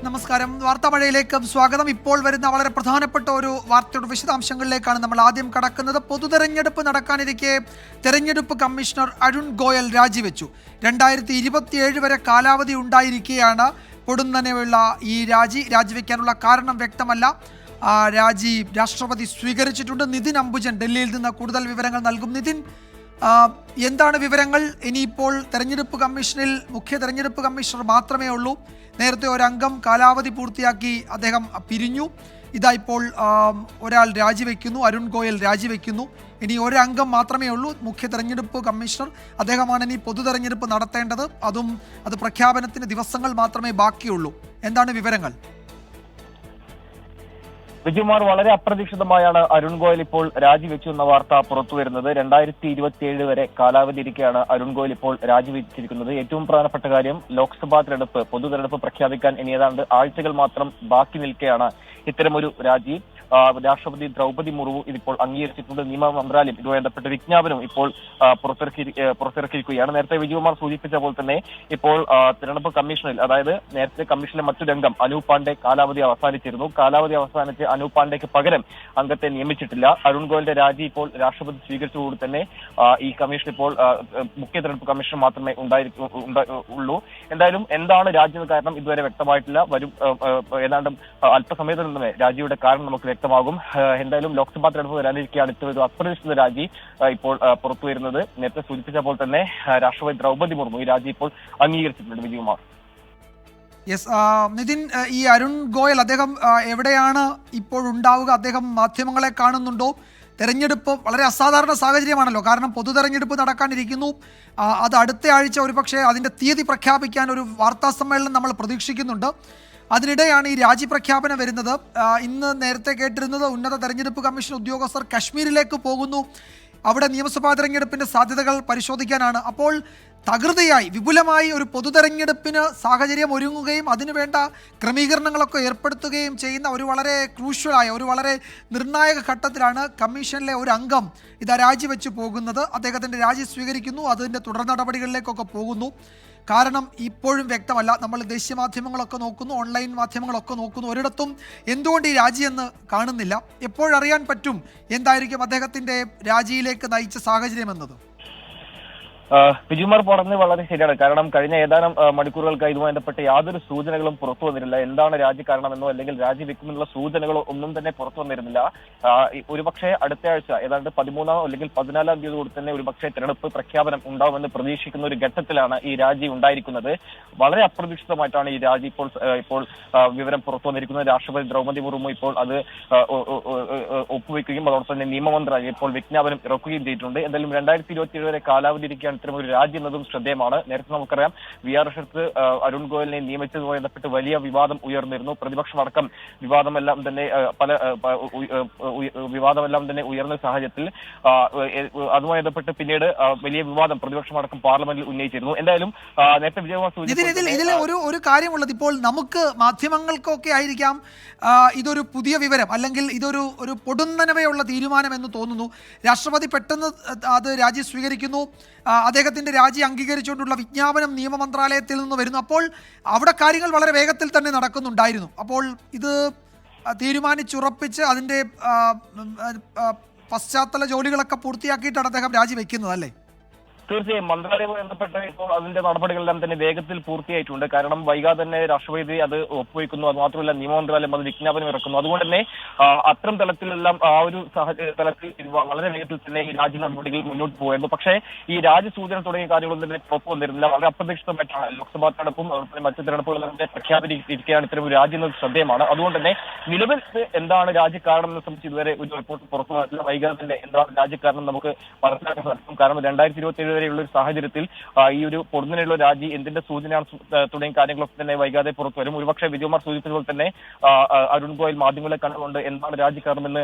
നമസ്കാരം. വാർത്താമഴയിലേക്ക് സ്വാഗതം. ഇപ്പോൾ വരുന്ന വളരെ പ്രധാനപ്പെട്ട ഒരു വാർത്തയുടെ വിശദാംശങ്ങളിലേക്കാണ് നമ്മൾ ആദ്യം കടക്കുന്നത്. പൊതുതെരഞ്ഞെടുപ്പ് നടക്കാനിരിക്കെ തെരഞ്ഞെടുപ്പ് കമ്മീഷണർ അരുൺ ഗോയൽ രാജിവെച്ചു. 2027 വരെ കാലാവധി ഉണ്ടായിരിക്കെയാണ് പൊടുന്നനെയുള്ള ഈ രാജിവെക്കാനുള്ള കാരണം വ്യക്തമല്ല. രാജി രാഷ്ട്രപതി സ്വീകരിച്ചിട്ടുണ്ട്. നിതിൻ അംബുജൻ ഡൽഹിയിൽ നിന്ന് കൂടുതൽ വിവരങ്ങൾ നൽകും. നിതിൻ, എന്താണ് വിവരങ്ങൾ? ഇനിയിപ്പോൾ തെരഞ്ഞെടുപ്പ് കമ്മീഷനിൽ മുഖ്യ തെരഞ്ഞെടുപ്പ് കമ്മീഷണർ മാത്രമേ ഉള്ളൂ. നേരത്തെ ഒരംഗം കാലാവധി പൂർത്തിയാക്കി അദ്ദേഹം പിരിഞ്ഞു. ഇതാ ഇപ്പോൾ ഒരാൾ രാജിവെക്കുന്നു, അരുൺ ഗോയൽ രാജിവെക്കുന്നു. ഇനി ഒരംഗം മാത്രമേ ഉള്ളൂ, മുഖ്യ തെരഞ്ഞെടുപ്പ് കമ്മീഷണർ. അദ്ദേഹമാണ് ഇനി പൊതു തെരഞ്ഞെടുപ്പ് നടത്തേണ്ടത്. അത് പ്രഖ്യാപനത്തിന് ദിവസങ്ങൾ മാത്രമേ ബാക്കിയുള്ളൂ. എന്താണ് വിവരങ്ങൾ? വിജയകുമാർ, വളരെ അപ്രതീക്ഷിതമായാണ് അരുൺ ഗോയൽ ഇപ്പോൾ രാജിവെച്ചു എന്ന വാർത്ത പുറത്തുവരുന്നത്. 2027 വരെ കാലാവധി ഇരിക്കെയാണ് അരുൺ ഗോയൽ ഇപ്പോൾ രാജിവെച്ചിരിക്കുന്നത്. ഏറ്റവും പ്രധാനപ്പെട്ട കാര്യം, ലോക്സഭാ തെരഞ്ഞെടുപ്പ് പൊതു തെരഞ്ഞെടുപ്പ് പ്രഖ്യാപിക്കാൻ ഇനി ഏതാണ്ട് ആഴ്ചകൾ മാത്രം ബാക്കി നിൽക്കെയാണ് ഇത്തരമൊരു രാജി. രാഷ്ട്രപതി ദ്രൗപദി മുർമു ഇതിപ്പോൾ അംഗീകരിച്ചിട്ടുണ്ട്. നിയമ മന്ത്രാലയം ഇതുമായി ബന്ധപ്പെട്ട വിജ്ഞാപനം ഇപ്പോൾ പുറത്തിറക്കിയിരിക്കുകയാണ്. നേരത്തെ വിജയകുമാർ സൂചിപ്പിച്ച പോലെ തന്നെ ഇപ്പോൾ തെരഞ്ഞെടുപ്പ് കമ്മീഷനിൽ, അതായത് നേരത്തെ കമ്മീഷനിലെ മറ്റൊരു അംഗം അനൂപ് പാണ്ഡെ കാലാവധി അവസാനിച്ചിരുന്നു. കാലാവധി അവസാനിച്ച് അനൂപ് പാണ്ഡെക്ക് പകരം അംഗത്തെ നിയമിച്ചിട്ടില്ല. അരുൺ ഗോയലിന്റെ രാജി ഇപ്പോൾ രാഷ്ട്രപതി സ്വീകരിച്ചതോടുകൂടി തന്നെ ഈ കമ്മീഷൻ ഇപ്പോൾ മുഖ്യ തെരഞ്ഞെടുപ്പ് കമ്മീഷൻ മാത്രമേ ഉള്ളൂ. എന്തായാലും എന്താണ് രാജിയുടെ കാരണം ഇതുവരെ വ്യക്തമായിട്ടില്ല. ഏതാണ്ട് അല്പസമയത്തിൽ നിന്നുമേ രാജിയുടെ കാരണം നമുക്ക് വ്യക്തമാകും. എന്തായാലും ലോക്സഭാ തെരഞ്ഞെടുപ്പ് വരാനിരിക്കുകയാണ് ഇത്തരം അപ്രതീക്ഷിത രാജി ഇപ്പോൾ പുറത്തുവരുന്നത്. നേരത്തെ സൂചിപ്പിച്ച പോലെ തന്നെ രാഷ്ട്രപതി ദ്രൗപദി മുർമു ഈ രാജി ഇപ്പോൾ അംഗീകരിച്ചിട്ടുണ്ട്. വിജയകുമാർ. യെസ്, നിതിൻ, ഈ അരുൺ ഗോയൽ അദ്ദേഹം എവിടെയാണ് ഇപ്പോഴുണ്ടാവുക? അദ്ദേഹം മാധ്യമങ്ങളെ കാണുന്നുണ്ടോ? തെരഞ്ഞെടുപ്പ് വളരെ അസാധാരണ സാഹചര്യമാണല്ലോ, കാരണം പൊതു തെരഞ്ഞെടുപ്പ് നടക്കാനിരിക്കുന്നു. അത് അടുത്ത ആഴ്ച ഒരുപക്ഷെ അതിൻ്റെ തീയതി പ്രഖ്യാപിക്കാൻ ഒരു വാർത്താ സമ്മേളനം നമ്മൾ പ്രതീക്ഷിക്കുന്നുണ്ട്. അതിനിടെയാണ് ഈ രാജി പ്രഖ്യാപനം വരുന്നത്. ഇന്ന് നേരത്തെ കേട്ടിരുന്നത് ഉന്നത തെരഞ്ഞെടുപ്പ് കമ്മീഷൻ ഉദ്യോഗസ്ഥർ കശ്മീരിലേക്ക് പോകുന്നു, അവിടെ നിയമസഭാ തെരഞ്ഞെടുപ്പിൻ്റെ സാധ്യതകൾ പരിശോധിക്കാനാണ്. അപ്പോൾ തകൃതിയായി വിപുലമായി ഒരു പൊതു തെരഞ്ഞെടുപ്പിന് സാഹചര്യം ഒരുങ്ങുകയും അതിനുവേണ്ട ക്രമീകരണങ്ങളൊക്കെ ഏർപ്പെടുത്തുകയും ചെയ്യുന്ന ഒരു വളരെ ക്രൂഷ്യലായ, ഒരു വളരെ നിർണായക ഘട്ടത്തിലാണ് കമ്മീഷനിലെ ഒരു അംഗം ഇതാ രാജിവെച്ച് പോകുന്നത്. അദ്ദേഹത്തിൻ്റെ രാജി സ്വീകരിക്കുന്നു, അതിൻ്റെ തുടർ നടപടികളിലേക്കൊക്കെ പോകുന്നു. കാരണം ഇപ്പോഴും വ്യക്തമല്ല. നമ്മൾ ദേശീയ മാധ്യമങ്ങളൊക്കെ നോക്കുന്നു, ഓൺലൈൻ മാധ്യമങ്ങളൊക്കെ നോക്കുന്നു, ഒരിടത്തും എന്തുകൊണ്ട് ഈ രാജിയെന്ന് കാണുന്നില്ല. എപ്പോഴറിയാൻ പറ്റും എന്തായിരിക്കും അദ്ദേഹത്തിൻ്റെ രാജിയിലേക്ക് നയിച്ച സാഹചര്യം എന്നത്? വിജയകുമാർ പറഞ്ഞത് വളരെ ശരിയാണ്. കാരണം കഴിഞ്ഞ ഏതാനും മണിക്കൂറുകൾക്കായി ഇതുമായി ബന്ധപ്പെട്ട് യാതൊരു സൂചനകളും പുറത്തു വന്നിരുന്നില്ല. എന്താണ് രാജി കാരണമെന്നോ അല്ലെങ്കിൽ രാജിവെക്കുമെന്നുള്ള സൂചനകളോ ഒന്നും തന്നെ പുറത്തു വന്നിരുന്നില്ല. ഒരുപക്ഷെ അടുത്ത ആഴ്ച ഏതാണ്ട് 13 അല്ലെങ്കിൽ 14 തീയതി കൂടി തന്നെ ഒരുപക്ഷെ തെരഞ്ഞെടുപ്പ് പ്രഖ്യാപനം ഉണ്ടാവുമെന്ന് പ്രതീക്ഷിക്കുന്ന ഒരു ഘട്ടത്തിലാണ് ഈ രാജി ഉണ്ടായിരിക്കുന്നത്. വളരെ അപ്രതീക്ഷിതമായിട്ടാണ് ഈ രാജി ഇപ്പോൾ വിവരം പുറത്തു വന്നിരിക്കുന്നത്. രാഷ്ട്രപതി ദ്രൗപദി മുർമു ഇപ്പോൾ അത് ഒപ്പുവെക്കുകയും അതോടൊപ്പം തന്നെ നിയമമന്ത്രാലയം ഇപ്പോൾ വിജ്ഞാപനം ഇറക്കുകയും ചെയ്തിട്ടുണ്ട്. എന്തായാലും 2027 വരെ കാലാവധി ഇരിക്കാൻ ഇത്തരം ഒരു രാജി എന്നതും ശ്രദ്ധേയമാണ്. നേരത്തെ നമുക്കറിയാം, VRS അരുൺ ഗോയലിനെ നിയമിച്ചതുമായി ബന്ധപ്പെട്ട് വലിയ വിവാദം ഉയർന്നിരുന്നു. പ്രതിപക്ഷമടക്കം വിവാദമെല്ലാം തന്നെ ഉയർന്ന സാഹചര്യത്തിൽ അതുമായി ബന്ധപ്പെട്ട് പിന്നീട് വലിയ വിവാദം പ്രതിപക്ഷമടക്കം പാർലമെന്റിൽ ഉന്നയിച്ചിരുന്നു. എന്തായാലും നേരത്തെ വിജയകുമാർ ഇതിൽ ഒരു കാര്യമുള്ളത്, ഇപ്പോൾ നമുക്ക് മാധ്യമങ്ങൾക്കൊക്കെ ആയിരിക്കാം ഇതൊരു പുതിയ വിവരം, അല്ലെങ്കിൽ ഇതൊരു പൊടുന്നനവയുള്ള തീരുമാനം എന്ന് തോന്നുന്നു. രാഷ്ട്രപതി പെട്ടെന്ന് അത് രാജി സ്വീകരിക്കുന്നു, അദ്ദേഹത്തിൻ്റെ രാജി അംഗീകരിച്ചുകൊണ്ടുള്ള വിജ്ഞാപനം നിയമമന്ത്രാലയത്തിൽ നിന്ന് വരുന്നു. അപ്പോൾ അവിടെ കാര്യങ്ങൾ വളരെ വേഗത്തിൽ തന്നെ നടക്കുന്നുണ്ടായിരുന്നു. അപ്പോൾ ഇത് തീരുമാനിച്ചുറപ്പിച്ച് അതിൻ്റെ പശ്ചാത്തല ജോലികളൊക്കെ പൂർത്തിയാക്കിയിട്ടാണ് അദ്ദേഹം രാജിവെക്കുന്നത്, അല്ലേ? തീർച്ചയായും മന്ത്രാലയവുമായി ബന്ധപ്പെട്ട ഇപ്പോൾ അതിന്റെ നടപടികളെല്ലാം തന്നെ വേഗത്തിൽ പൂർത്തിയായിട്ടുണ്ട്. കാരണം വൈകാതെ തന്നെ രാഷ്ട്രപതി അത് ഒപ്പുവയ്ക്കുന്നു. അത് മാത്രമല്ല നിയമമന്ത്രാലയം അത് വിജ്ഞാപനം ഇറക്കുന്നു. അതുകൊണ്ട് തന്നെ അത്തരം തലത്തിലെല്ലാം ആ ഒരു തലത്തിൽ വളരെ വേഗത്തിൽ തന്നെ ഈ രാജ്യ നടപടികൾ മുന്നോട്ട് പോയിരുന്നു. പക്ഷേ ഈ രാജ്യസൂചന തുടങ്ങിയ കാര്യങ്ങളൊന്നും തന്നെ പുറത്തു വന്നിരുന്നില്ല. വളരെ അപ്രതീക്ഷിതമായിട്ടാണ് ലോക്സഭാ തെരഞ്ഞെടുപ്പും അതുപോലെ മറ്റു തെരഞ്ഞെടുപ്പുകളും തന്നെ പ്രഖ്യാപിച്ചിരിക്കുകയാണ് ഇത്തരം ഒരു രാജ്യം എന്നത് ശ്രദ്ധേയമാണ്. അതുകൊണ്ട് തന്നെ നിലവിൽ എന്താണ് രാജ്യക്കാരണം എന്നെ സംബന്ധിച്ച് ഇതുവരെ ഒരു റിപ്പോർട്ട് പുറത്തു വന്നിട്ടില്ല. വൈകാതെ തന്നെ എന്താണ് രാജ്യക്കാരണം നമുക്ക് മനസ്സിലാക്കാൻ സാധിക്കും. കാരണം 2027 വരെയുള്ള ഒരു സാഹചര്യത്തിൽ ഈ ഒരു പൊടുന്നനെയുള്ള രാജി എന്തിന്റെ സൂചനയാണ് തുടങ്ങിയ കാര്യങ്ങളൊക്കെ തന്നെ വൈകാതെ പുറത്തു വരും. ഒരുപക്ഷെ വിജയകുമാർ സൂചിപ്പിച്ചതുപോലെ തന്നെ അരുൺ ഗോയൽ മാധ്യമങ്ങളെ കണ്ടുകൊണ്ട് എന്താണ് രാജിക്കാരണമെന്ന്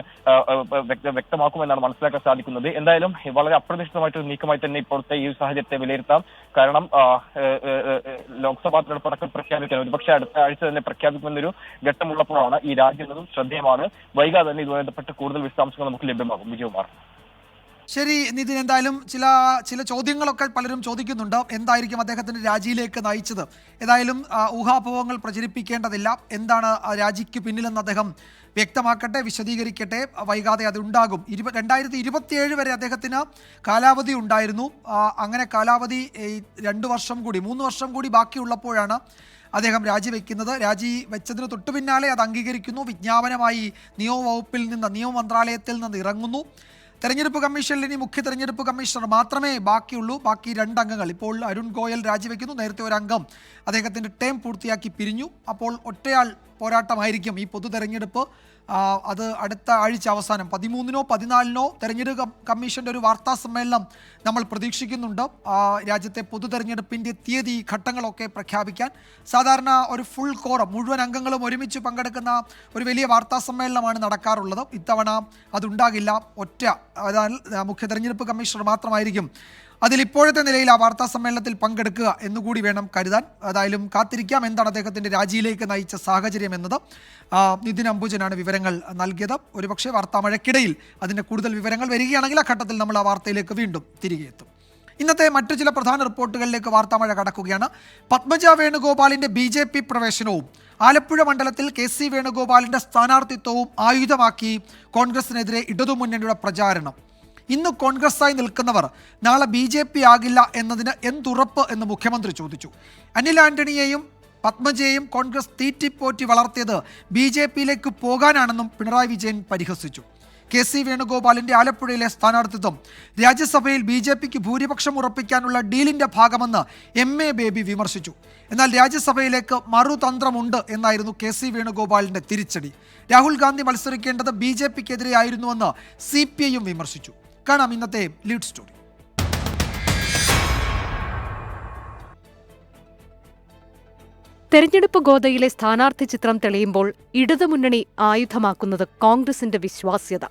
വ്യക്തമാക്കുമെന്നാണ് മനസ്സിലാക്കാൻ സാധിക്കുന്നത്. എന്തായാലും വളരെ അപ്രതീക്ഷിതമായിട്ടൊരു നീക്കമായി തന്നെ ഇപ്പോഴത്തെ ഈ സാഹചര്യത്തെ വിലയിരുത്താം. കാരണം ലോക്സഭാ തെരഞ്ഞെടുപ്പ് അടക്കം പ്രഖ്യാപിക്കാൻ ഒരുപക്ഷെ അടുത്ത ആഴ്ച തന്നെ പ്രഖ്യാപിക്കുമെന്നൊരു ഘട്ടമുള്ളപ്പോഴാണ് ഈ രാജ്യം എന്നതും ശ്രദ്ധേയമാണ്. വൈകാതെ തന്നെ ഇതുമായി ബന്ധപ്പെട്ട് കൂടുതൽ വിശദാംശങ്ങൾ നമുക്ക് ലഭ്യമാകും. വിജയകുമാർ. ശരി നിതിൻ, എന്തായാലും ചില ചോദ്യങ്ങളൊക്കെ പലരും ചോദിക്കുന്നുണ്ട്. എന്തായിരിക്കും അദ്ദേഹത്തിന്റെ രാജിയിലേക്ക് നയിച്ചത്? ഏതായാലും ഊഹാപോഹങ്ങൾ പ്രചരിപ്പിക്കേണ്ടതില്ല. എന്താണ് രാജിക്ക് പിന്നിലെന്ന് അദ്ദേഹം വ്യക്തമാക്കട്ടെ, വിശദീകരിക്കട്ടെ. വൈകാതെ അത് ഉണ്ടാകും. 2027 വരെ അദ്ദേഹത്തിന് കാലാവധി ഉണ്ടായിരുന്നു. അങ്ങനെ കാലാവധി 2 വർഷം കൂടി 3 വർഷം കൂടി ബാക്കിയുള്ളപ്പോഴാണ് അദ്ദേഹം രാജിവെക്കുന്നത്. രാജിവെച്ചതിന് തൊട്ടു പിന്നാലെ അത് അംഗീകരിക്കുന്നു. വിജ്ഞാപനമായി നിയമ മന്ത്രാലയത്തിൽ നിന്ന് ഇറങ്ങുന്നു. തെരഞ്ഞെടുപ്പ് കമ്മീഷനിൽ ഇനി മുഖ്യ തെരഞ്ഞെടുപ്പ് കമ്മീഷണർ മാത്രമേ ബാക്കിയുള്ളൂ. ബാക്കി 2 അംഗങ്ങൾ. ഇപ്പോൾ അരുൺ ഗോയൽ രാജിവെക്കുന്നു. നേരത്തെ ഒരു അംഗം അദ്ദേഹത്തിൻ്റെ ടേം പൂർത്തിയാക്കി പിരിഞ്ഞു. അപ്പോൾ ഒറ്റയാൾ പോരാട്ടമായിരിക്കും ഈ പൊതു തെരഞ്ഞെടുപ്പ്. അത് അടുത്ത ആഴ്ച അവസാനം 13-നോ 14-നോ തെരഞ്ഞെടുപ്പ് കമ്മീഷൻ്റെ ഒരു വാർത്താ സമ്മേളനം നമ്മൾ പ്രതീക്ഷിക്കുന്നുണ്ട്. രാജ്യത്തെ പൊതു തെരഞ്ഞെടുപ്പിൻ്റെ തീയതി ഘട്ടങ്ങളൊക്കെ പ്രഖ്യാപിക്കാൻ. സാധാരണ ഒരു ഫുൾ കോറം, മുഴുവൻ അംഗങ്ങളും ഒരുമിച്ച് പങ്കെടുക്കുന്ന ഒരു വലിയ വാർത്താ സമ്മേളനമാണ് നടക്കാറുള്ളത്. ഇത്തവണ അതുണ്ടാകില്ല. മുഖ്യ തെരഞ്ഞെടുപ്പ് കമ്മീഷണർ മാത്രമായിരിക്കും അതിലിപ്പോഴത്തെ നിലയിൽ ആ വാർത്താ സമ്മേളനത്തിൽ പങ്കെടുക്കുക എന്നുകൂടി വേണം കരുതാൻ. ഏതായാലും കാത്തിരിക്കാം എന്താണ് അദ്ദേഹത്തിൻ്റെ രാജിയിലേക്ക് നയിച്ച സാഹചര്യം എന്നത്. നിതിൻ അംബുജനാണ് വിവരങ്ങൾ നൽകിയത്. ഒരുപക്ഷെ വാർത്താ മഴയ്ക്കിടയിൽ അതിൻ്റെ കൂടുതൽ വിവരങ്ങൾ വരികയാണെങ്കിൽ ആ ഘട്ടത്തിൽ നമ്മൾ ആ വാർത്തയിലേക്ക് വീണ്ടും തിരികെ എത്തും. ഇന്നത്തെ മറ്റു ചില പ്രധാന റിപ്പോർട്ടുകളിലേക്ക് വാർത്താ മഴ കടക്കുകയാണ്. പത്മജ വേണുഗോപാലിൻ്റെ BJP പ്രവേശനവും ആലപ്പുഴ മണ്ഡലത്തിൽ KC വേണുഗോപാലിൻ്റെ സ്ഥാനാർത്ഥിത്വവും ആയുധമാക്കി കോൺഗ്രസിനെതിരെ ഇടതുമുന്നണിയുടെ പ്രചാരണം. ഇന്ന് കോൺഗ്രസ്സായി നിൽക്കുന്നവർ നാളെ BJP ആകില്ല എന്നതിന് എന്തുറപ്പ് എന്ന് മുഖ്യമന്ത്രി ചോദിച്ചു. അനിൽ ആന്റണിയെയും പത്മജയെയും കോൺഗ്രസ് തീറ്റിപ്പോറ്റി വളർത്തിയത് BJPയിലേക്ക് പോകാനാണെന്നും പിണറായി വിജയൻ പരിഹസിച്ചു. KC വേണുഗോപാലിൻ്റെ ആലപ്പുഴയിലെ സ്ഥാനാർത്ഥിത്വം രാജ്യസഭയിൽ BJPക്ക് ഭൂരിപക്ഷം ഉറപ്പിക്കാനുള്ള ഡീലിൻ്റെ ഭാഗമെന്ന് MA ബേബി വിമർശിച്ചു. എന്നാൽ രാജ്യസഭയിലേക്ക് മറുതന്ത്രമുണ്ട് എന്നായിരുന്നു KC വേണുഗോപാലിൻ്റെ തിരിച്ചടി. രാഹുൽ ഗാന്ധി മത്സരിക്കേണ്ടത് BJPക്കെതിരെയായിരുന്നുവെന്ന് CPIയും വിമർശിച്ചു. കാണാം ഇന്നത്തെ ലീഡ് സ്റ്റോറി. തെരഞ്ഞെടുപ്പ് ഗോദയിലെ സ്ഥാനാർത്ഥി ചിത്രം തെളിയുമ്പോൾ ഇടതുമുന്നണി ആയുധമാക്കുന്നത് കോൺഗ്രസിന്റെ വിശ്വാസ്യത.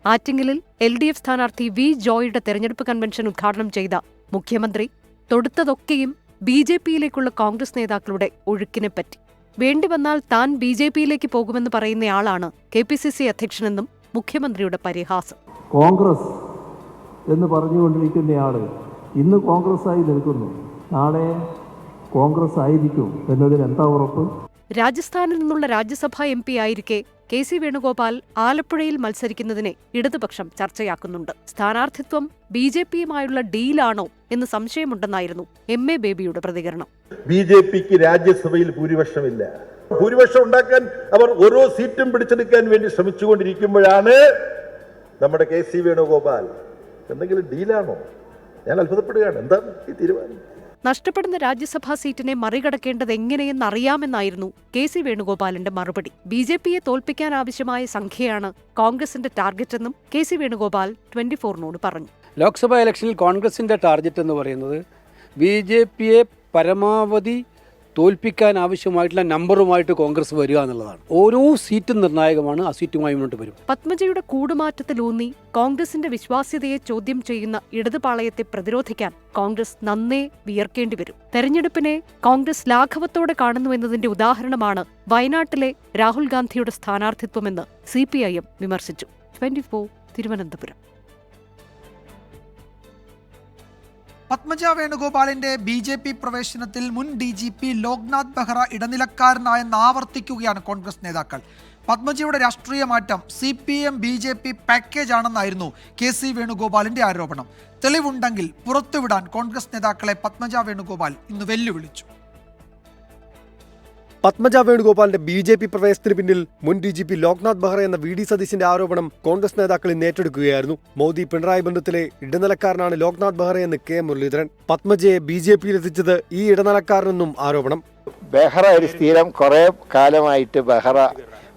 ആറ്റിങ്ങലിൽ LDF സ്ഥാനാർത്ഥി V ജോയിയുടെ തെരഞ്ഞെടുപ്പ് കൺവെൻഷൻ ഉദ്ഘാടനം ചെയ്ത മുഖ്യമന്ത്രി തൊടുത്തതൊക്കെയും BJPയിലേക്കുള്ള കോൺഗ്രസ് നേതാക്കളുടെ ഒഴുക്കിനെപ്പറ്റി. വേണ്ടിവന്നാൽ താൻ BJPയിലേക്ക് പോകുമെന്ന് പറയുന്നയാളാണ് KPCC അധ്യക്ഷനെന്നും മുഖ്യമന്ത്രിയുടെ പരിഹാസം. കോൺഗ്രസ് എന്ന് പറഞ്ഞുകൊണ്ടിരിക്കുന്നയാൾ ഇന്ന് കോൺഗ്രസ്സായി നിൽക്കുന്നു, നാളെ കോൺഗ്രസ് ആയിരിക്കും എന്നതിന് എന്താ ഉറപ്പ്? രാജസ്ഥാനിൽ നിന്നുള്ള രാജ്യസഭാ MP ആയിരിക്കെ KC വേണുഗോപാൽ ആലപ്പുഴയിൽ മത്സരിക്കുന്നതിനെ ഇടതുപക്ഷം ചർച്ചയാക്കുന്നുണ്ട്. സ്ഥാനാർത്ഥിത്വം BJPയുമായുള്ള ഡീലാണോ എന്ന് സംശയമുണ്ടെന്നായിരുന്നു MA ബേബിയുടെ പ്രതികരണം. BJPക്ക് രാജ്യസഭയിൽ ഭൂരിപക്ഷമില്ല. ഭൂരിപക്ഷം ഉണ്ടാക്കാൻ അവർ ഓരോ സീറ്റും പിടിച്ചെടുക്കാൻ വേണ്ടി ശ്രമിച്ചുകൊണ്ടിരിക്കുമ്പോഴാണ് നമ്മുടെ KC വേണുഗോപാൽ എന്തെങ്കിലും ഡീലാണോ? ഞാൻ അത്ഭുതപ്പെടുകയാണ്. എന്താണ് ഈ തീരുമാനം? നഷ്ടപ്പെടുന്ന രാജ്യസഭാ സീറ്റിനെ മറികടക്കേണ്ടത് എങ്ങനെയെന്നറിയാമെന്നായിരുന്നു KC വേണുഗോപാലിന്റെ മറുപടി. BJPയെ തോൽപ്പിക്കാനാവശ്യമായ സംഖ്യയാണ് കോൺഗ്രസിന്റെ ടാർഗറ്റെന്നും KC വേണുഗോപാൽ 24നോട് പറഞ്ഞു. ലോക്സഭാ ഇലക്ഷനിൽ കോൺഗ്രസിന്റെ ടാർഗറ്റ് എന്ന് പറയുന്നത് BJPയെ പരമാവധി തോൽപ്പിക്കാൻ ആവശ്യമായിട്ടുള്ള നമ്പറുമായിട്ട് കോൺഗ്രസ് വരിക എന്നുള്ളതാണ്. ഓരോ സീറ്റും നിർണായകമാണ്. ആ സീറ്റുമായി മുന്നോട്ട് വരും. പത്മജയുടെ കൂടുമാറ്റത്തിലൂന്നി കോൺഗ്രസിന്റെ വിശ്വാസ്യതയെ ചോദ്യം ചെയ്യുന്ന ഇടതുപാളയത്തെ പ്രതിരോധിക്കാൻ കോൺഗ്രസ് നന്നേ വിയർക്കേണ്ടി വരും. തെരഞ്ഞെടുപ്പിനെ കോൺഗ്രസ് ലാഘവത്തോടെ കാണുന്നുവെന്നതിന്റെ ഉദാഹരണമാണ് വയനാട്ടിലെ രാഹുൽ ഗാന്ധിയുടെ സ്ഥാനാർത്ഥിത്വമെന്ന് CPIM വിമർശിച്ചു. 24 തിരുവനന്തപുരം. പത്മജ വേണുഗോപാലിന്റെ BJP പ്രവേശനത്തിൽ മുൻ DGP ലോക്നാഥ് ബെഹ്റ ഇടനിലക്കാരനായെന്ന് ആവർത്തിക്കുകയാണ് കോൺഗ്രസ് നേതാക്കൾ. പത്മജയുടെ രാഷ്ട്രീയ മാറ്റം CPM BJP പാക്കേജ് ആണെന്നായിരുന്നു KC വേണുഗോപാലിന്റെ ആരോപണം. തെളിവുണ്ടെങ്കിൽ പുറത്തുവിടാൻ കോൺഗ്രസ് നേതാക്കളെ പത്മജ വേണുഗോപാൽ ഇന്ന് വെല്ലുവിളിച്ചു. പത്മജ വേണുഗോപാലിന്റെ BJP പ്രവേശനത്തിന് പിന്നിൽ മുൻ DGP ലോക്നാഥ് ബെഹ്റ എന്ന VD സതീശന്റെ ആരോപണം കോൺഗ്രസ് നേതാക്കൾ ഇന്ന് ഏറ്റെടുക്കുകയായിരുന്നു. മോദി പിണറായി ബന്ധത്തിലെ ഇടനിലക്കാരനാണ് ലോക്നാഥ് ബെഹ്റ എന്ന് K മുരളീധരൻ. പത്മജയെ BJPയിൽ എത്തിച്ചത് ഈ ഇടനിലക്കാരനെന്നും ആരോപണം. ബെഹ്റ ഒരു സ്ഥിരം കുറെ കാലമായിട്ട് ബെഹ്റ